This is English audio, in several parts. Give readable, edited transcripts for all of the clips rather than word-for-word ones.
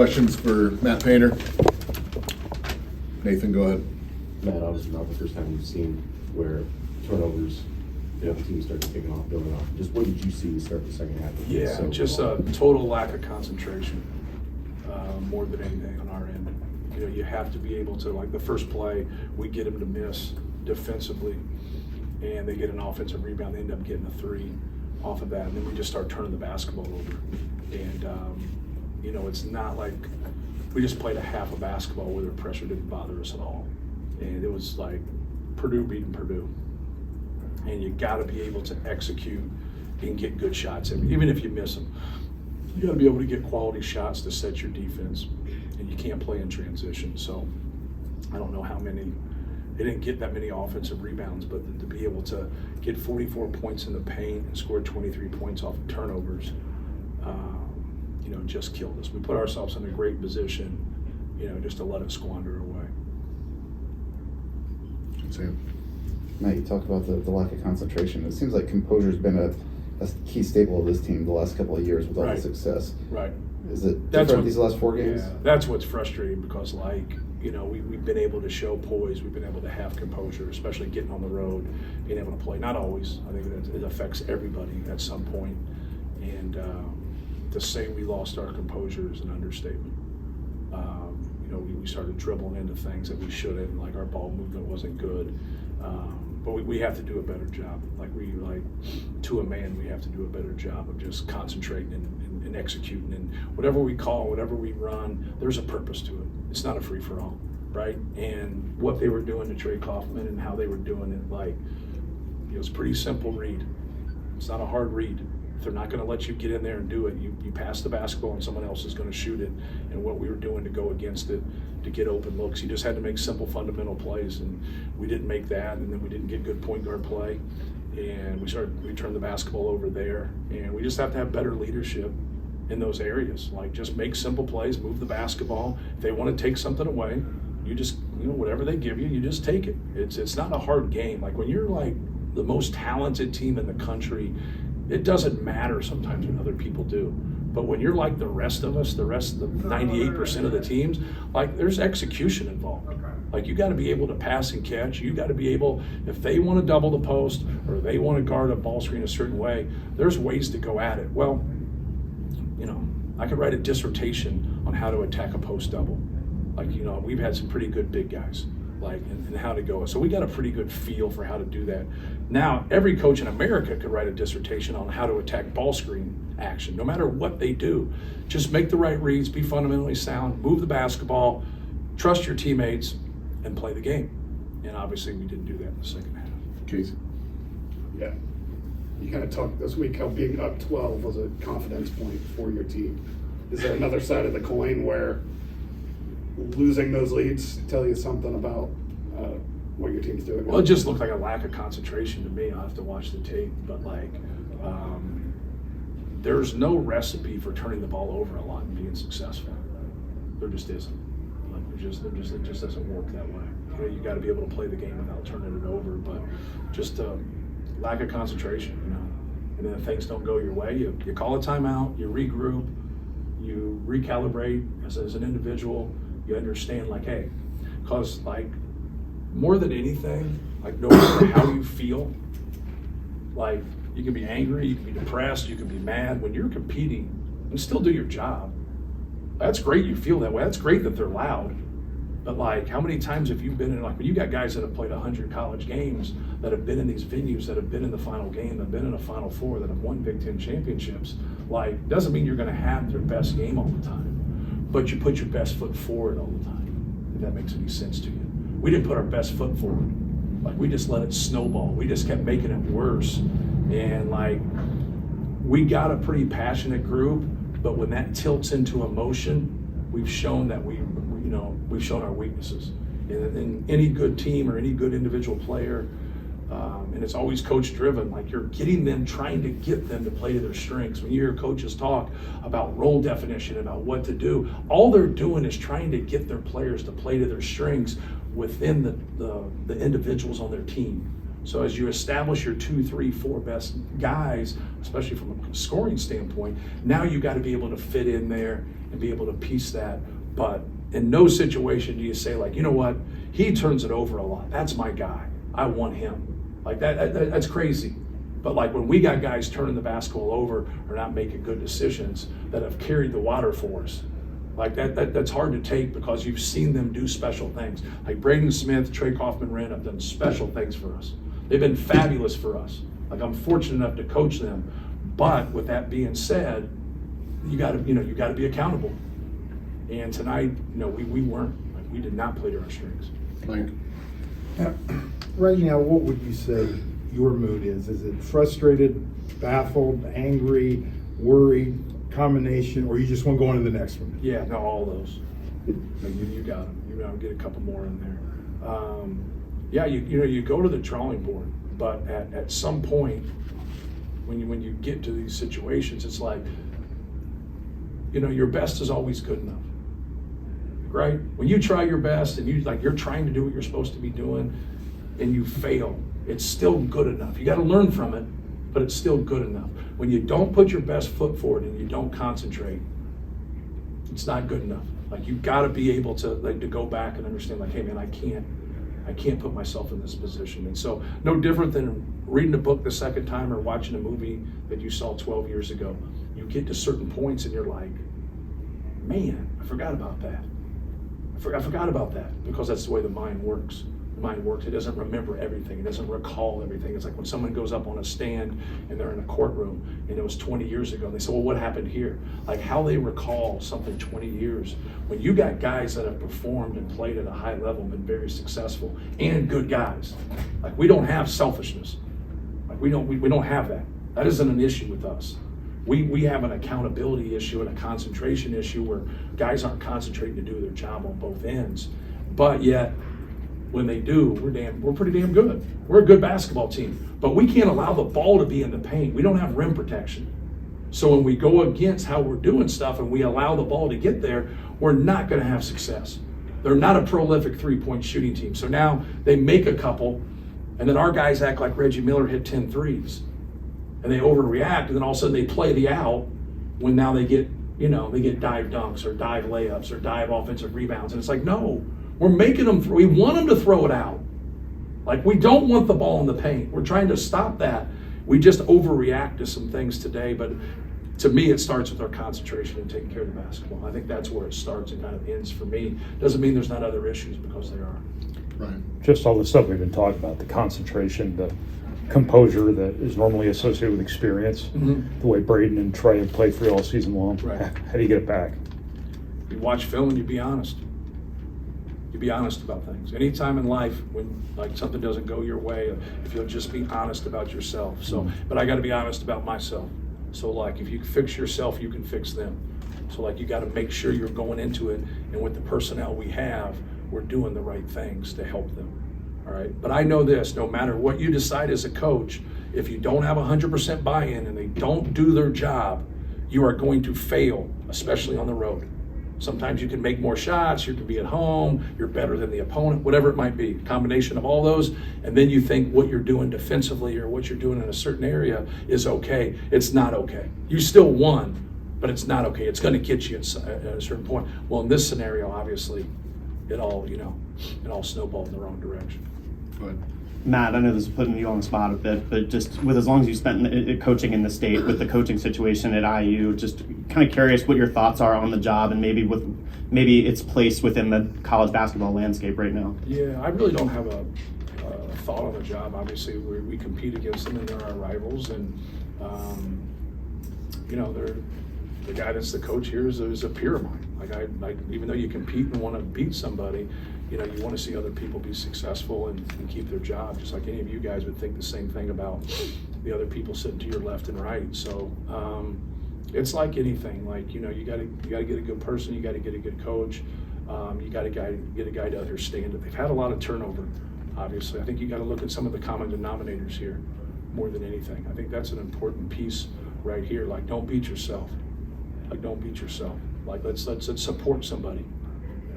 Questions for Matt Painter? Nathan, go ahead. Matt, obviously not the first time you've seen where turnovers, the team started taking off, building off. Just what did you see to start the second half? Yeah, just a total lack of concentration, more than anything on our end. You know, you have to be able to, like the first play, we get them to miss defensively, and they get an offensive rebound, they end up getting a three off of that, and then we just start turning the basketball over. And, you know, it's not like we just played a half of basketball where their pressure didn't bother us at all. And it was like Purdue beating Purdue. And you got to be able to execute and get good shots, even if you miss them. You got to be able to get quality shots to set your defense, and you can't play in transition. So I don't know how many. They didn't get that many offensive rebounds, but to be able to get 44 points in the paint and score 23 points off of turnovers, you know, just killed us. We put ourselves in a great position, you know, just to let it squander away. Sam. Matt, you talked about the lack of concentration. It seems like composure's been a key staple of this team the last couple of years with all the success. Right. Is it That's different these last 4 games? Yeah, that's what's frustrating because, like, you know, we've been able to show poise, we've been able to have composure, especially getting on the road, being able to play. Not always. I think it affects everybody at some point. And to say we lost our composure is an understatement. You know, we started dribbling into things that we shouldn't, like our ball movement wasn't good. But we have to do a better job. Like to a man, we have to do a better job of just concentrating and executing. And whatever we call, whatever we run, there's a purpose to it. It's not a free-for-all, right? And what they were doing to Trey Kaufman and how they were doing it, like, it was a pretty simple read. It's not a hard read. If they're not going to let you get in there and do it, you pass the basketball and someone else is going to shoot it. And what we were doing to go against it, to get open looks, you just had to make simple fundamental plays, and we didn't make that, and then we didn't get good point guard play, and we turned the basketball over there, and we just have to have better leadership in those areas. Like, just make simple plays, move the basketball. If they want to take something away, you just, you know, whatever they give you, you just take it. It's not a hard game. Like, when you're like the most talented team in the country, it doesn't matter sometimes what other people do. But when you're like the rest of us, the rest of the 98% of the teams, like, there's execution involved. Like, you got to be able to pass and catch. You got to be able, if they want to double the post or they want to guard a ball screen a certain way, there's ways to go at it. Well, you know, I could write a dissertation on how to attack a post double. Like, you know, we've had some pretty good big guys, like, and how to go. So we got a pretty good feel for how to do that. Now, every coach in America could write a dissertation on how to attack ball screen action, no matter what they do. Just make the right reads, be fundamentally sound, move the basketball, trust your teammates, and play the game. And obviously we didn't do that in the second half. Casey. Yeah. You kind of talked this week how being up 12 was a confidence point for your team. Is there another side of the coin where losing those leads tell you something about what your team's doing? Well, it just looked like a lack of concentration to me. I'll have to watch the tape, but like, there's no recipe for turning the ball over a lot and being successful. There just isn't. Like, it just doesn't work that way. You know, you got to be able to play the game without turning it over, but just lack of concentration, you know. And then if things don't go your way, you call a timeout, you regroup, you recalibrate as an individual. You understand, like, hey, because, like, more than anything, like, no matter how you feel, like, you can be angry, you can be depressed, you can be mad. When you're competing and still do your job, that's great you feel that way. That's great that they're loud. But, like, how many times have you been in, like, when you got guys that have played 100 college games, that have been in these venues, that have been in the Final Game, that have been in a Final Four, that have won Big Ten championships, like, doesn't mean you're going to have their best game all the time. But you put your best foot forward all the time, if that makes any sense to you. We didn't put our best foot forward. Like, we just let it snowball. We just kept making it worse. And, like, we got a pretty passionate group, but when that tilts into emotion, we've shown that we've shown our weaknesses. In any good team or any good individual player, and it's always coach driven, like, you're getting them, trying to get them to play to their strengths. When you hear coaches talk about role definition, about what to do, all they're doing is trying to get their players to play to their strengths within the individuals on their team. So as you establish your 2, 3, 4 best guys, especially from a scoring standpoint, now you got to be able to fit in there and be able to piece that. But in no situation do you say, like, you know what, he turns it over a lot. That's my guy. I want him. Like that's crazy. But like when we got guys turning the basketball over or not making good decisions that have carried the water for us, like that's hard to take because you've seen them do special things. Like Braden Smith, Trey Kaufman-Renn have done special things for us. They've been fabulous for us. Like I'm fortunate enough to coach them. But with that being said, you got to be accountable. And tonight, we weren't. Like, we did not play to our strengths. Mike? Right now, what would you say your mood is? Is it frustrated, baffled, angry, worried, combination, or you just want to go on to the next one? Yeah, no, all those. Like, you got them. You got to get a couple more in there. You go to the drawing board, but at some point, when you get to these situations, it's like, your best is always good enough, right? When you try your best and you're trying to do what you're supposed to be doing, and you fail, it's still good enough. You got to learn from it, but it's still good enough. When you don't put your best foot forward and you don't concentrate, it's not good enough. Like, you got to be able to go back and understand, like, hey man, I can't put myself in this position. And so, no different than reading a book the second time or watching a movie that you saw 12 years ago. You get to certain points and you're like, man, I forgot about that. I forgot about that, because that's the way the mind works. The mind works. It doesn't remember everything. It doesn't recall everything. It's like when someone goes up on a stand and they're in a courtroom and it was 20 years ago, and they say, well, what happened here? Like, how they recall something 20 years. When you got guys that have performed and played at a high level, been very successful, and good guys, like, we don't have selfishness. Like, we don't have that. That isn't an issue with us. We have an accountability issue and a concentration issue where guys aren't concentrating to do their job on both ends. But yet, when they do, we're pretty damn good. We're a good basketball team. But we can't allow the ball to be in the paint. We don't have rim protection. So when we go against how we're doing stuff and we allow the ball to get there, we're not going to have success. They're not a prolific three-point shooting team. So now they make a couple, and then our guys act like Reggie Miller hit 10 threes. And they overreact, and then all of a sudden they play the out when now they get dive dunks or dive layups or dive offensive rebounds. And it's like, no, we're making them, we want them to throw it out. Like, we don't want the ball in the paint. We're trying to stop that. We just overreact to some things today, but to me, it starts with our concentration and taking care of the basketball. I think that's where it starts and kind of ends for me. Doesn't mean there's not other issues, because there are. Ryan? Just all the stuff we've been talking about, the concentration, the composure that is normally associated with experience, the way Braden and Trey have played for you all season long. Right. How do you get it back? You watch film and you be honest. You be honest about things. Anytime in life when like something doesn't go your way, if you'll just be honest about yourself. So, but I got to be honest about myself. So like, if you fix yourself, you can fix them. So like, you got to make sure you're going into it, and with the personnel we have, we're doing the right things to help them. All right. But I know this, no matter what you decide as a coach, if you don't have 100% buy-in and they don't do their job, you are going to fail, especially on the road. Sometimes you can make more shots, you can be at home, you're better than the opponent, whatever it might be, combination of all those, and then you think what you're doing defensively or what you're doing in a certain area is okay. It's not okay. You still won, but it's not okay. It's going to get you at a certain point. Well, in this scenario, obviously, it all snowballed in the wrong direction. Go ahead. Matt, I know this is putting you on the spot a bit, but just with as long as you spent coaching in the state, with the coaching situation at IU, just kind of curious what your thoughts are on the job and maybe its place within the college basketball landscape right now. Yeah, I really don't have a thought on the job. Obviously, we compete against them and they're our rivals, and they're the guy that's the coach here is a peer of mine. Like even though you compete and want to beat somebody, you want to see other people be successful and keep their job, just like any of you guys would think the same thing about the other people sitting to your left and right. So it's like anything. Like, you got to get a good person, you got to get a good coach, you got to get a guy to understand it. They've had a lot of turnover, obviously. I think you got to look at some of the common denominators here more than anything. I think that's an important piece right here. Like, don't beat yourself. Like, don't beat yourself. Like, let's support somebody.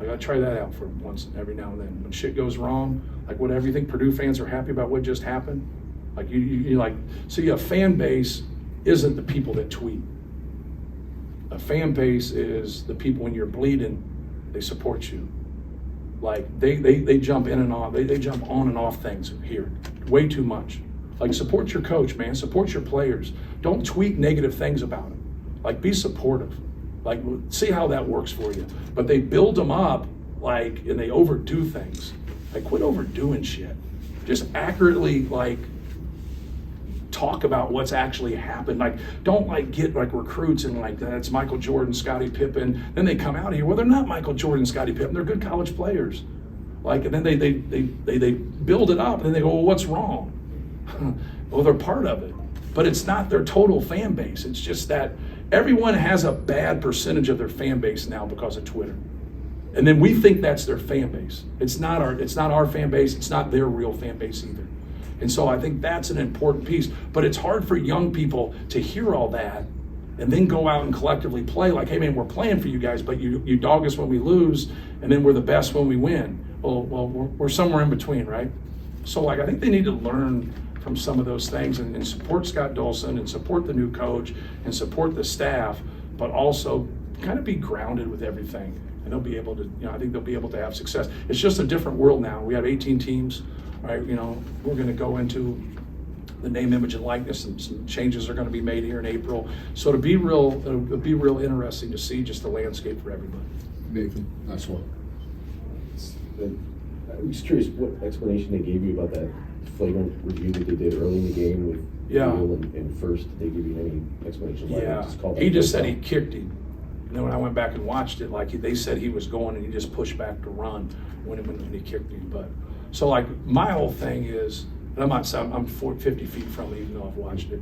I gotta try that out for once every now and then. When shit goes wrong, like whatever, you think Purdue fans are happy about what just happened? Like you like, so a fan base isn't the people that tweet. A fan base is the people when you're bleeding, they support you. Like they jump in and off, they jump on and off things here way too much. Like support your coach, man, support your players. Don't tweet negative things about them. Like be supportive. Like see how that works for you. But they build them up like, and they overdo things. Like quit overdoing shit. Just accurately like talk about what's actually happened. Like don't like get like recruits and like that's Michael Jordan, Scottie Pippen. Then they come out here. Well, they're not Michael Jordan, Scottie Pippen. They're good college players. Like and then they build it up and then they go, well, what's wrong? Well, they're part of it, but it's not their total fan base. It's just that everyone has a bad percentage of their fan base now because of Twitter. And then we think that's their fan base. It's not our fan base. It's not their real fan base either. And so I think that's an important piece. But it's hard for young people to hear all that and then go out and collectively play like, hey man, we're playing for you guys, but you dog us when we lose, and then we're the best when we win. Well, we're somewhere in between, right? So like I think they need to learn from some of those things and support Scott Dolson and support the new coach and support the staff, but also kind of be grounded with everything. And they'll be able to, I think they'll be able to have success. It's just a different world now. We have 18 teams, right? We're going to go into the name, image, and likeness, and some changes are going to be made here in April. So it'll be real interesting to see just the landscape for everybody. Nathan, that's one. I'm just curious what explanation they gave you about that flagrant review that they did early in the game with Beal and First. Did they give you any explanation? Why Yeah, they just called he that just play said he foul? kicked him. And then when I went back and watched it, like they said he was going and he just pushed back to run when he kicked him. But so like my whole thing is, and I'm 50 feet from it even though I've watched it.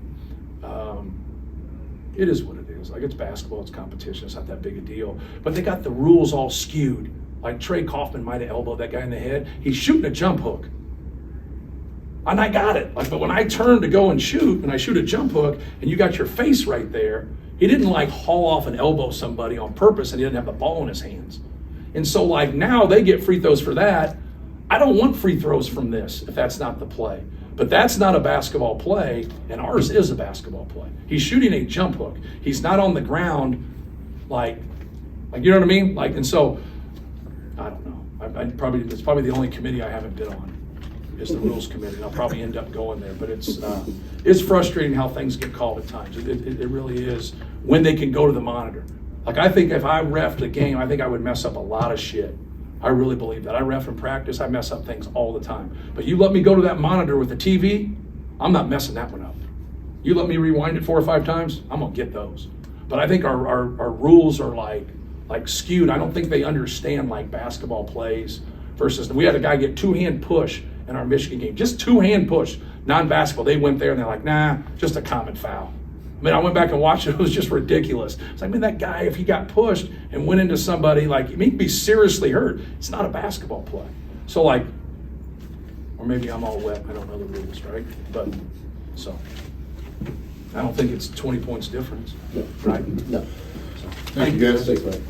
It is what it is. Like it's basketball, it's competition, it's not that big a deal. But they got the rules all skewed. Like Trey Kaufman might have elbowed that guy in the head. He's shooting a jump hook. And I got it. Like, but when I turn to go and shoot, and I shoot a jump hook, and you got your face right there, he didn't like haul off and elbow somebody on purpose, and he didn't have the ball in his hands. And so like now they get free throws for that. I don't want free throws from this if that's not the play. But that's not a basketball play, and ours is a basketball play. He's shooting a jump hook. He's not on the ground like you know what I mean? Like, and so I don't know. It's probably the only committee I haven't been on. Is the rules committee, and I'll probably end up going there. But it's frustrating how things get called at times. It really is when they can go to the monitor. Like I think if I reffed a game, I think I would mess up a lot of shit. I really believe that. I ref in practice, I mess up things all the time. But you let me go to that monitor with the TV, I'm not messing that one up. You let me rewind it 4 or 5 times, I'm gonna get those. But I think our rules are like skewed. I don't think they understand like basketball plays versus, we had a guy get 2-hand push in our Michigan game, just 2-hand push, non-basketball. They went there and they're like, nah, just a common foul. I mean, I went back and watched it. It was just ridiculous. It's like, man, that guy, if he got pushed and went into somebody, like, he may be seriously hurt. It's not a basketball play. So, like, or maybe I'm all wet. I don't know the rules, right? But, so, I don't think it's 20 points difference, right? No. Thank you, guys. Thanks, man.